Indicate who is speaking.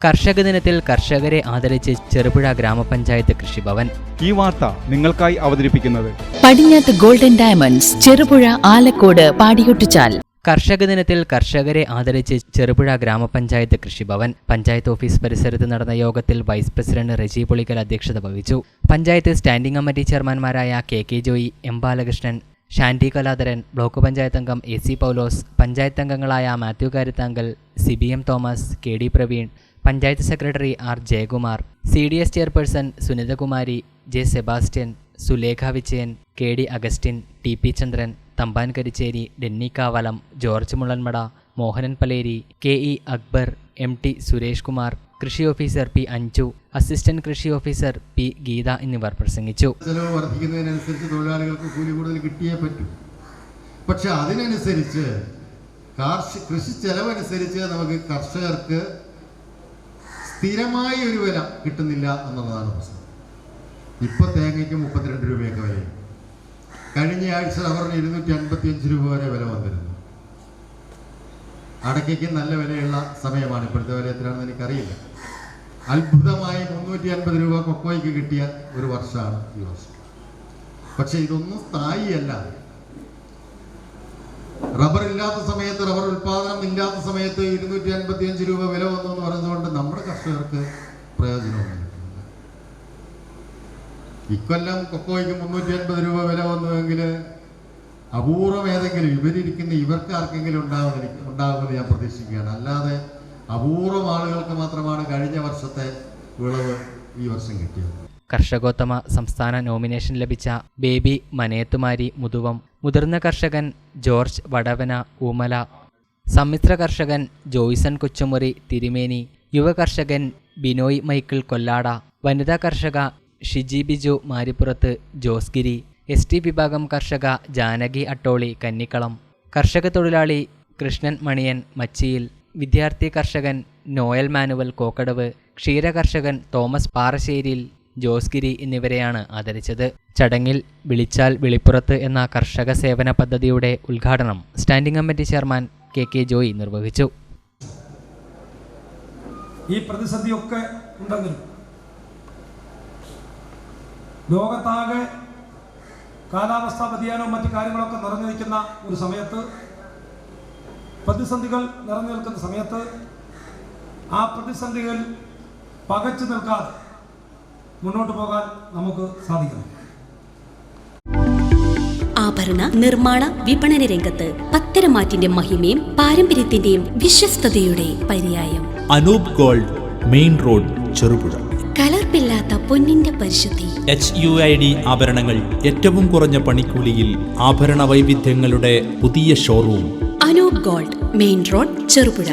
Speaker 1: കർഷക ദിനത്തിൽ കർഷകരെ ആദരിച്ച് ചെറുപുഴ ഗ്രാമപഞ്ചായത്ത് കൃഷിഭവൻ.
Speaker 2: ഈ വാർത്ത നിങ്ങൾക്കായി അവതരിപ്പിക്കുന്നത്
Speaker 3: പടിഞ്ഞാത്ത് ഗോൾഡൻ ഡയമണ്ട്സ്, ചെറുപുഴ, ആലക്കോട്, പാടിയൊട്ടിച്ചാൽ.
Speaker 1: കർഷക ദിനത്തിൽ കർഷകരെ ആദരിച്ച് ചെറുപുഴ ഗ്രാമപഞ്ചായത്ത് കൃഷിഭവൻ. പഞ്ചായത്ത് ഓഫീസ് പരിസരത്ത് നടന്ന യോഗത്തിൽ വൈസ് പ്രസിഡന്റ് റെജി പുളിക്കൽ അധ്യക്ഷത വഹിച്ചു. പഞ്ചായത്ത് സ്റ്റാൻഡിംഗ് കമ്മിറ്റി ചെയർമാൻമാരായ K Joy, M Balakrishnan, Shandy Kaladharan, block panchayat അംഗം AC പൗലോസ്, പഞ്ചായത്ത് അംഗങ്ങളായ Mathew Karithankal, CBM Thomas, KD Praveen, panchayat secretary R Jayakumar, CDS chairperson Sunithakumari, J Sebastian, Sulekha Vijayan, KD Augustine, TP Chandran, Thampan Karicheri, Denny Kavalam, George Mullanmada, Mohanan Paleri, KE Akbar, MT Suresh Kumar, കൃഷി ഓഫീസർ P അഞ്ജു, അസിസ്റ്റന്റ് കൃഷി ഓഫീസർ P ഗീത എന്നിവർ പ്രസംഗിച്ചു.
Speaker 4: ചെലവ് വർദ്ധിക്കുന്നതിനനുസരിച്ച് തൊഴിലാളികൾക്ക് കൂലി കൂടുതൽ കിട്ടിയേ പറ്റൂ. പക്ഷെ അതിനനുസരിച്ച് കൃഷി ചെലവനുസരിച്ച് നമുക്ക് കർഷകർക്ക് സ്ഥിരമായ ഒരു വില കിട്ടുന്നില്ല എന്നുള്ളതാണ് പ്രശ്നം. ഇപ്പോൾ തേങ്ങയ്ക്ക് 32 രൂപയൊക്കെ വില. കഴിഞ്ഞ ആഴ്ച റബ്ബറിന് 255 രൂപ വരെ വില വന്നിരുന്നു. അടയ്ക്കയ്ക്ക് നല്ല വിലയുള്ള സമയമാണ്. ഇപ്പോഴത്തെ വില എത്രയാണെന്ന് എനിക്കറിയില്ല. അത്ഭുതമായി 350 രൂപ കൊക്കോയ്ക്ക് കിട്ടിയ ഒരു വർഷമാണ് ഈ വർഷം. പക്ഷെ ഇതൊന്നും സ്ഥായിയല്ല. റബ്ബർ ഇല്ലാത്ത സമയത്ത്, റബ്ബർ ഉൽപാദനം ഇല്ലാത്ത സമയത്ത് 255 രൂപ വില വന്നു എന്ന് പറയുന്നതുകൊണ്ട് നമ്മുടെ കർഷകർക്ക് പ്രയോജനമൊന്നും കിട്ടുന്നില്ല. ഇക്കൊല്ലം കൊക്കോയ്ക്ക് 350 രൂപ വില വന്നുവെങ്കിൽ അപൂർവം ഏതെങ്കിലും ഇവർക്ക് ആർക്കെങ്കിലും ഉണ്ടാകുമെന്ന് ഞാൻ പ്രതീക്ഷിക്കുകയാണ്. അല്ലാതെ അപൂർവം ആളുകൾക്ക് മാത്രമാണ് കഴിഞ്ഞ വർഷത്തെ വിളവ് ഈ വർഷം കിട്ടിയത്.
Speaker 1: കർഷകോത്തമ സംസ്ഥാന നോമിനേഷൻ ലഭിച്ച ബേബി മനേത്തുമാരി മുതുവം, മുതിർന്ന കർഷകൻ ജോർജ് വടവന ഊമല, സമ്മിശ്ര കർഷകൻ ജോയ്സൺ കൊച്ചുമുറി തിരുമേനി, യുവ കർഷകൻ ബിനോയ് മൈക്കിൾ കൊല്ലാട, വനിതാ കർഷക ഷിജി ബിജു മാരിപ്പുറത്ത്, ജോസ്ഗിരി, ST വിഭാഗം കർഷക ജാനകി അട്ടോളി കന്നിക്കളം, കർഷക തൊഴിലാളി കൃഷ്ണൻ മണിയൻ മച്ചിയിൽ, വിദ്യാർത്ഥി കർഷകൻ നോയൽ മാനുവൽ കോക്കടവ്, ക്ഷീര കർഷകൻ തോമസ് പാറശ്ശേരിയിൽ, ജോസ്ഗിരി എന്നിവരെയാണ് ആദരിച്ചത്. ചടങ്ങിൽ വിളിച്ചാൽ വിളിപ്പുറത്ത് എന്ന കർഷക സേവന പദ്ധതിയുടെ ഉദ്ഘാടനം standing committee chairman KK Joy നിർവഹിച്ചു.
Speaker 5: ഈ പ്രതിസന്ധിയൊക്കെ ഉണ്ടെങ്കിലും ലോകത്താകെ കാലാവസ്ഥാ വ്യതിയാനവും മറ്റു കാര്യങ്ങളൊക്കെ നിറഞ്ഞു നിൽക്കുന്ന ഒരു സമയത്ത്, പ്രതിസന്ധികൾ നിറഞ്ഞു നിൽക്കുന്ന സമയത്ത് ആ പ്രതിസന്ധികൾ പകച്ചു നിൽക്കാതെ മുന്നോട്ട് പോകാൻ നമുക്ക് സാധിക്കണം.
Speaker 6: ആഭരണ നിർമ്മാണ വിപണന രംഗത്ത് പത്തരമാറ്റിന്റെ മഹിമയും പാരമ്പര്യത്തിന്റെയും വിശ്വസ്തയുടെ പര്യായം.
Speaker 7: Anoop gold, main road, Cherupuzha.
Speaker 6: കലർപ്പില്ലാത്ത പൊന്നിന്റെ പരിശുദ്ധി.
Speaker 7: HUID ആഭരണങ്ങൾ ഏറ്റവും കുറഞ്ഞ പണിക്കൂലിയിൽ. ആഭരണ വൈവിധ്യങ്ങളുടെ പുതിയ showroom.
Speaker 6: Anoop gold, main road, Cherupuzha.